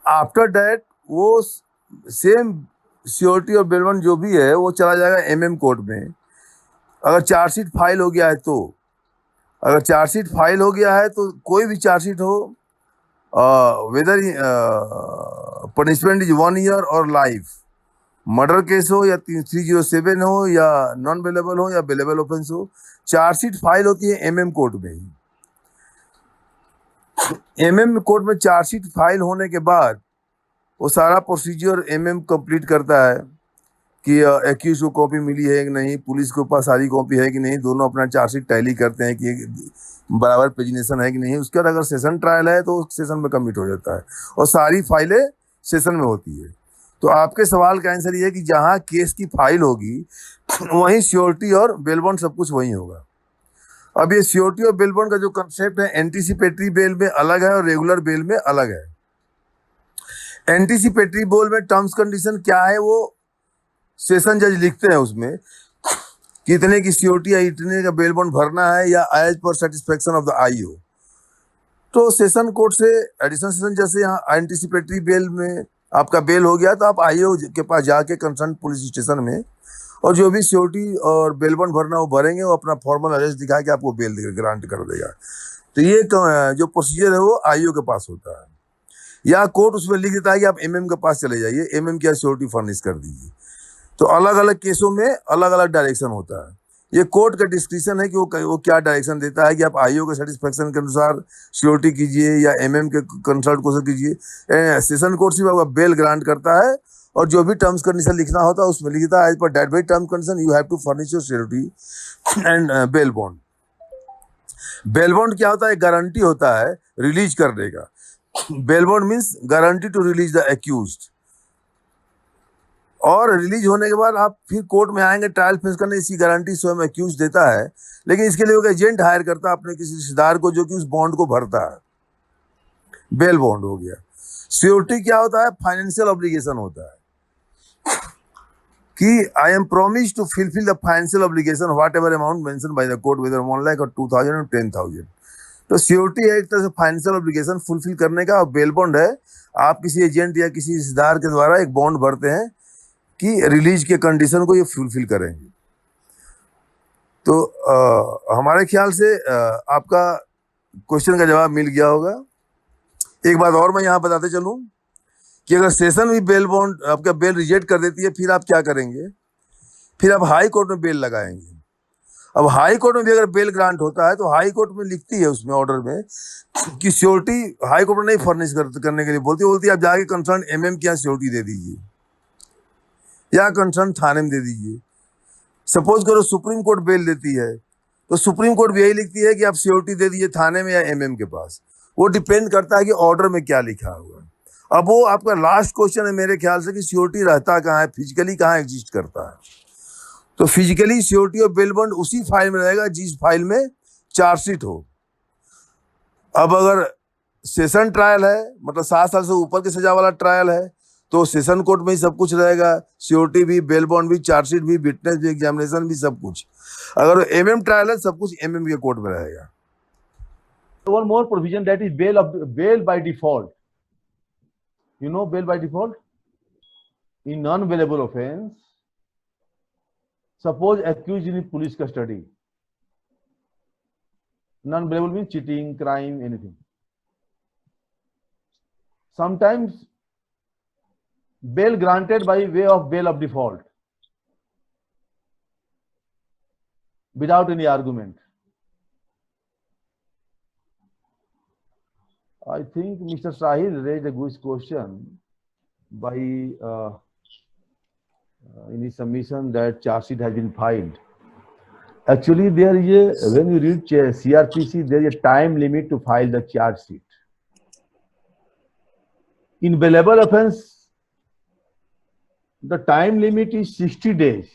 आफ्टर दैट वो सेम सियोरिटी और बेल बॉन्ड जो भी है वो चला जाएगा एमएम कोर्ट में। अगर चार्जशीट फाइल हो गया है तो, अगर चार्जशीट फाइल हो गया है तो कोई भी चार्जशीट हो, वेदर पनिशमेंट इज 1 ईयर और लाइफ, मर्डर केस हो या 307 हो या नॉन बेलेबल हो या बेलेबल ऑफेंस हो, चार्जशीट फाइल होती है एमएम कोर्ट में ही। एमएम कोर्ट में चार्जशीट फाइल होने के बाद वो सारा प्रोसीजर एमएम कंप्लीट करता है कि एक्यूज को कॉपी मिली है कि नहीं, पुलिस के पास सारी कॉपी है कि नहीं, दोनों अपना चार्जशीट टैली करते हैं कि बराबर पेजिनेशन है कि नहीं। उसके बाद अगर सेशन ट्रायल है तो सेशन में कमिट हो जाता है और सारी फाइलें सेशन में होती है। तो आपके सवाल का आंसर ये है कि जहाँ केस की फाइल होगी वहीं श्योरिटी और बेल बॉन्ड सब कुछ वहीं होगा। अब ये श्योरिटी और बेल बॉन्ड का जो कंसेप्ट है एंटीसिपेटरी बेल में अलग है और रेगुलर बेल में अलग है। एंटीसिपेटरी बेल में टर्म्स कंडीशन क्या है वो सेशन जज लिखते हैं उसमें कि इतने की सियोरिटी या इतने का बेल बॉन्ड भरना है या as per satisfaction of the IO. तो सेशन कोर्ट से एडिशनल सेशन जैसे यहाँ एंटीसिपेटरी बेल में आपका बेल हो गया तो आप आईओ के पास जाके कंसर्न पुलिस स्टेशन में और जो भी सियोरिटी और बेल बॉन्ड भरना वो भरेंगे, वो अपना फॉर्मल अरेस्ट दिखा के आपको बेल ग्रांट कर देगा। तो ये जो प्रोसीजर है वो आईओ के पास होता है या कोर्ट उसमें लिख देता है कि आप एमएम के पास चले जाइए, एमएम की सियोरिटी फर्निश कर दीजिए। तो अलग अलग केसों में अलग अलग डायरेक्शन होता है। ये कोर्ट का डिस्क्रिप्शन है कि वो क्या डायरेक्शन देता है कि आप आईओ के सेटिस्फेक्शन के अनुसार सियोरिटी कीजिए या एमएम के कंसल्ट को कीजिए। सेशन कोर्ट सिर्फ आपका बेल ग्रांट करता है और जो भी टर्म्स कंडीशन लिखना होता है उसमें लिखता है as per that by terms condition you have to furnish your surety and bail bond. Bail bond क्या होता है? गारंटी होता है रिलीज करने का। Bail bond means guarantee to release the accused. और रिलीज होने के बाद आप फिर कोर्ट में आएंगे ट्रायल फेस करने, इसकी गारंटी स्वयं एक्यूज देता है, लेकिन इसके लिए वो एजेंट हायर करता है अपने किसी रिश्तेदार को जो कि उस बॉन्ड को भरता है। बेल बॉन्ड हो गया। सियोरिटी क्या होता है? फाइनेंशियल ऑब्लिगेशन होता है कि I am promise to fulfil the financial obligation whatever amount mention by the court whether 1 lakh और 2000 और 10,000। तो सियोरिटी है एक तरह से फाइनेंशियल ऑब्लिगेशन फुलफिल करने का, और बेल बॉन्ड है आप किसी एजेंट या किसी रिश्तेदार के द्वारा एक बॉन्ड भरते हैं कि रिलीज के कंडीशन को ये फुलफिल करेंगे। तो हमारे ख्याल से आपका क्वेश्चन का जवाब मिल गया होगा। एक बात और मैं यहाँ बताते चलूँ कि अगर सेशन भी बेल बॉन्ड आपका बेल रिजेक्ट कर देती है फिर आप क्या करेंगे? फिर आप हाई कोर्ट में बेल लगाएंगे। अब हाई कोर्ट में भी अगर बेल ग्रांट होता है तो हाई कोर्ट में लिखती है उसमें ऑर्डर में कि सियोरिटी हाई कोर्ट में नहीं फर्निश करने के लिए बोलती आप जाके कंसर्न एमएम के यहाँ सियोरिटी दे दीजिए या कंसर्न थाने में दे दीजिए। सपोज करो सुप्रीम कोर्ट बेल देती है तो सुप्रीम कोर्ट भी यही लिखती है कि आप सियोरिटी दे दीजिए थाने में या एमएम के पास। वो डिपेंड करता है कि ऑर्डर में क्या लिखा हुआ है। अब वो आपका लास्ट क्वेश्चन है मेरे ख्याल से कि सियोरिटी रहता कहाँ है, फिजिकली कहाँ एग्जिस्ट करता है। तो फिजिकली सियोरिटी और बेल बॉन्ड उसी फाइल में रहेगा जिस फाइल में चार्जशीट हो। अब अगर सेशन ट्रायल है मतलब 7 साल से ऊपर की सजा वाला ट्रायल है तो सेशन कोर्ट में ही सब कुछ रहेगा, सियोरिटी भी, बेल बॉन्ड भी, चार्जशीट भी, विटनेस भी, एग्जामिनेशन भी, सब कुछ। अगर एमएम ट्रायल है सब कुछ एमएम के कोर्ट में रहेगा। One more provision, that is bail by default. You know bail by default? In non-bailable offense, suppose accused in police custody. Non-bailable means cheating, crime, anything. Sometimes bail granted by way of bail of default without any argument. I think Mr. Sahil raised a good question by in his submission that charge sheet has been filed. Actually, there is a, when you read CRPC, there is a time limit to file the charge sheet. In bailable offense, the time limit is 60 days.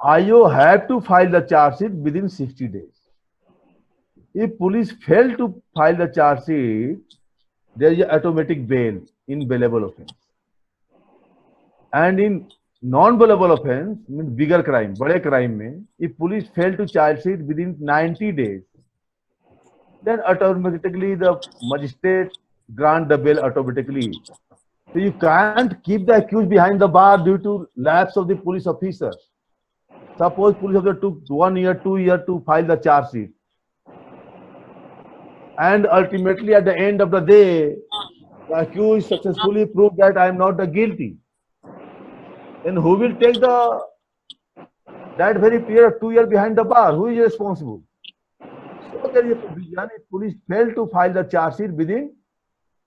IO have to file the charge sheet within 60 days. If police fail to file the charge sheet, there is an automatic bail in bailable offense. And in non-bailable offense, means bigger crime, बड़े crime में, if police fail to charge sheet within 90 days, then automatically the magistrate grant the bail automatically. So you can't keep the accused behind the bar due to lapse of the police officer. Suppose police officer took 1 year, 2 years to file the charge sheet, and ultimately at the end of the day, the accused successfully proved that I am not the guilty. Then who will take that very period of 2 years behind the bar? Who is responsible? So there is a provision. If police fail to file the charge sheet within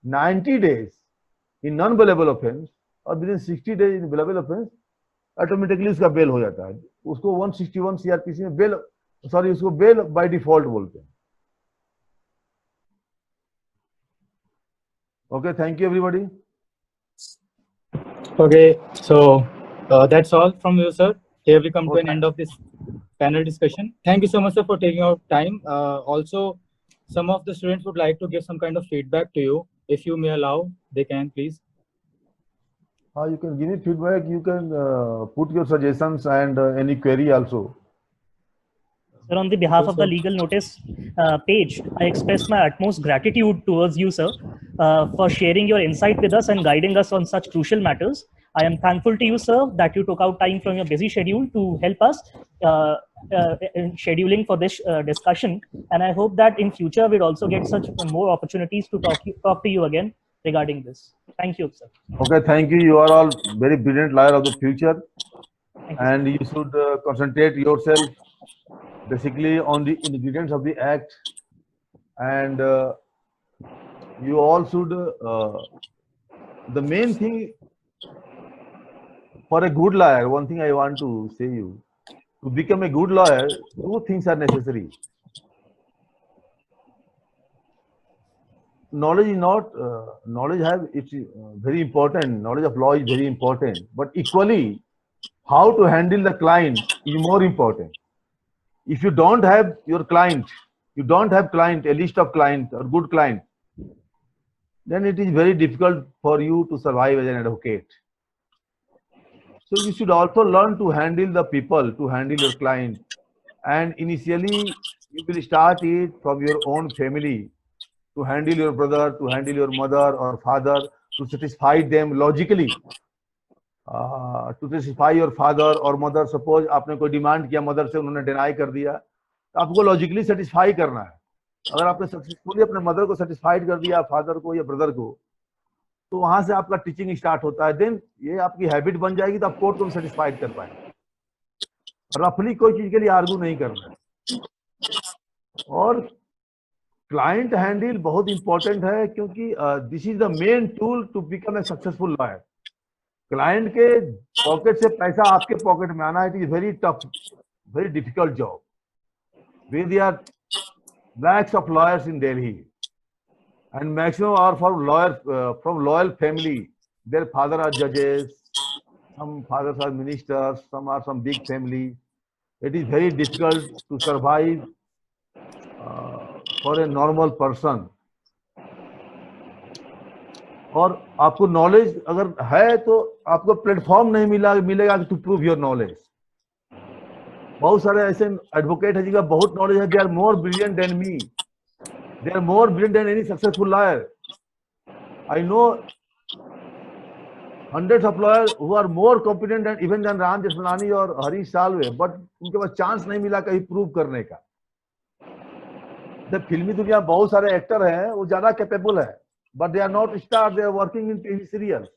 90 days in non-bailable offense और within 60 days in bailable offense, automatically उसका bell हो जाता है. उसको 161 CrPC में bell, sorry, उसको bell by default बोलते हैं. Okay, thank you everybody. Okay, so that's all from you, sir. Here we come to an end of this panel discussion. Thank you so much, sir, for taking out time. Also, some of the students would like to give some kind of feedback to you. If you may allow, they can, please. You can give me feedback. You can put your suggestions and any query also. Sir, on the behalf of the legal notice page, I express my utmost gratitude towards you, sir, for sharing your insight with us and guiding us on such crucial matters. I am thankful to you, sir, that you took out time from your busy schedule to help us in scheduling for this discussion. And I hope that in future we'll also get such more opportunities to talk to you again regarding this. Thank you, sir. Okay, thank you. You are all very brilliant lawyer of the future, Thank you, and you should concentrate yourself basically on the ingredients of the act, and you all should the main thing for a good lawyer, one thing I want to say you, to become a good lawyer, two things are necessary. Knowledge is not it's very important. Knowledge of law is very important, but equally how to handle the client is more important. If you don't have your client, a list of clients or good client, then it is very difficult for you to survive as an advocate. So you should also learn to handle the people, to handle your client, and initially you will start it from your own family, to handle your brother, to handle your mother or father, to satisfy them logically. To satisfy your father or mother, suppose आपने कोई demand किया mother से, उन्होंने deny कर दिया, तो आपको logically satisfy करना है. अगर आपने सक्सेसफुली अपने मदर को सेटिस्फाइड कर दिया, फादर को या ब्रदर को, तो वहां से आपका टीचिंग स्टार्ट होता है. देन ये आपकी हैबिट बन जाएगी, तो आप कोर्ट को भी सेटिस्फाइड कर पाएंगे. रफली कोई चीज के लिए आर्गू नहीं करना है. और क्लाइंट हैंडल बहुत इंपॉर्टेंट है, क्योंकि this is the main tool to become a successful lawyer. Client के पॉकेट से पैसा आपके पॉकेट में आना, it is very tough, very difficult job. There are lakhs of lawyers in Delhi, and maximum are from from loyal family. Their father are judges, some fathers are ministers, some are some big family. It is very difficult to survive for a normal person. और आपको knowledge अगर है तो आपको platform नहीं मिलेगा to prove your knowledge. बहुत सारे ऐसे एडवोकेट है जिनका बहुत नॉलेज है. They are more brilliant than me, they are more brilliant than any successful lawyer. I know hundreds of lawyers who are more competent than even than Ram Jethmalani और Harish Salve, but उनके पास chance नहीं मिला कहीं प्रूव करने का. जब फिल्मी दुनिया बहुत सारे एक्टर हैं, वो ज्यादा कैपेबल है, but they are not stars, they are working in TV serials.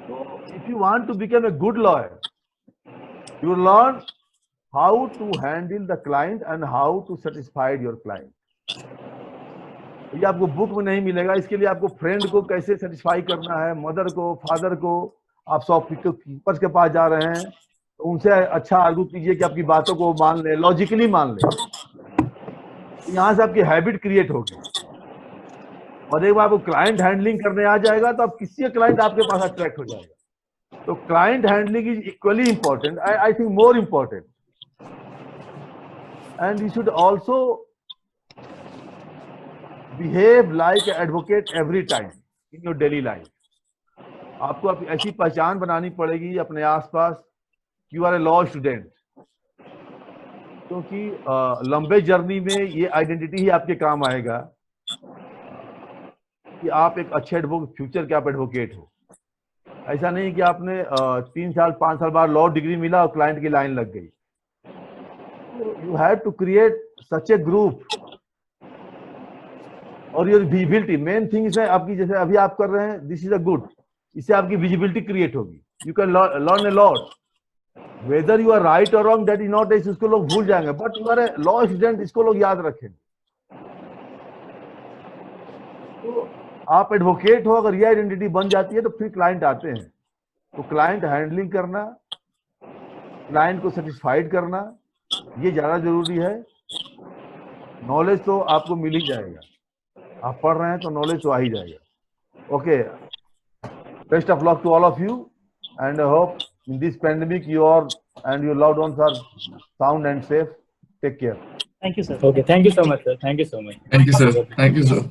So if you want to become a good lawyer, you learn how to handle the client and how to satisfy your client. ये आपको book में नहीं मिलेगा. इसके लिए आपको friend को कैसे सेटिस्फाई करना है, मदर को, फादर को. आप शॉपकीपर्स के पास जा रहे हैं तो उनसे अच्छा आर्गू कीजिए कि आपकी बातों को मान ले, लॉजिकली मान ले. यहाँ से आपकी हैबिट क्रिएट होगी. और एक बार आपको क्लाइंट हैंडलिंग करने आ जाएगा तो आप किसी क्लाइंट आपके पास अट्रैक्ट हो जाएगा. तो client handling is equally important, I think more important. And you should also behave like advocate every time in your daily life. आपको ऐसी पहचान बनानी पड़ेगी अपने आसपास, you are a law student. क्योंकि लंबे जर्नी में ये आइडेंटिटी ही आपके काम आएगा कि आप एक अच्छे एडवोकेट, फ्यूचर के आप एडवोकेट हो। ऐसा नहीं कि आपने 3 साल 5 साल बाद लॉ डिग्री मिला और क्लाइंट की लाइन लग गई। You have to create such a group और योर विजिबिलिटी। मेन थिंग है आपकी, जैसे अभी आप कर रहे हैं, दिस इज अ गुड, इससे आपकी विजिबिलिटी क्रिएट होगी। You can learn a lot, whether you are right or wrong that is not, इसको लोग भूल जाएंगे, but you are a law student, इसको लोग याद रखेंगे। तो आप एडवोकेट हो, अगर ये आइडेंटिटी बन जाती है तो फिर क्लाइंट आते हैं। तो क्लाइंट हैंडलिंग करना, क्लाइंट को सेटिस्फाइड करना, ये ज्यादा जरूरी है। नॉलेज तो आपको मिल ही जाएगा, आप पढ़ रहे हैं तो नॉलेज तो आ ही जाएगा। Okay, best of luck to all of you and I hope in this pandemic you are and your loved ones are sound and safe. Take care. Thank you, sir. Okay, thank you so much, sir. Thank you so much. Thank you, sir. Thank you, sir.